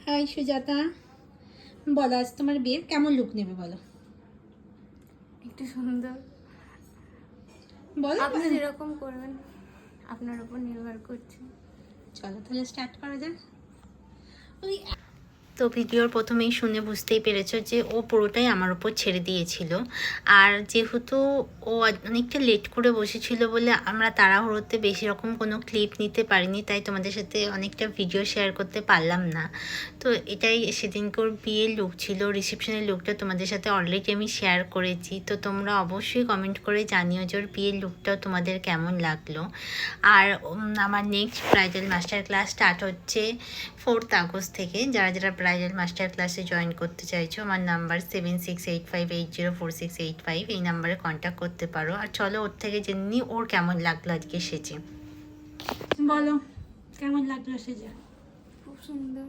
High Sujata, বলো আজ তোমার বিয়ের কেমন লুক নেবে বলো। একটু সুন্দর, বলো আপনি যেরকম করবেন আপনার উপর নির্ভর করছে। চলো তাহলে স্টার্ট করা যাক। ওই তো ভিডিওর প্রথমেই শুনে বুঝতেই পেরেছো যে ও পুরোটাই আমার উপর ছেড়ে দিয়েছিল। আর যেহেতু ও অনেকটা লেট করে বসেছিল বলে আমরা তাড়াহুড়োতে বেশি রকম কোনো ক্লিপ নিতে পারিনি, তাই তোমাদের সাথে অনেকটা ভিডিও শেয়ার করতে পারলাম না। তো এটাই সেদিনকার বিয়ের লুক ছিল। রিসেপশনের লুকটা তোমাদের সাথে অলরেডি আমি শেয়ার করেছি, তো তোমরা অবশ্যই কমেন্ট করে জানিও যে ওর বিয়ের লুকটাও তোমাদের কেমন লাগলো। আর আমার next bridal master class start হচ্ছে 4 আগস্ট থেকে। যারা যারা ব্রাইডাল মাস্টার ক্লাসে জয়েন করতে চাইছো, আমার নাম্বার 7685804685, এই নাম্বারে কন্ট্যাক্ট করতে পারো। আর চলো ওর থেকে জেনে নিই ওর কেমন লাগলো আজকে সেজে। বলো কেমন লাগলো সেজে। খুব সুন্দর।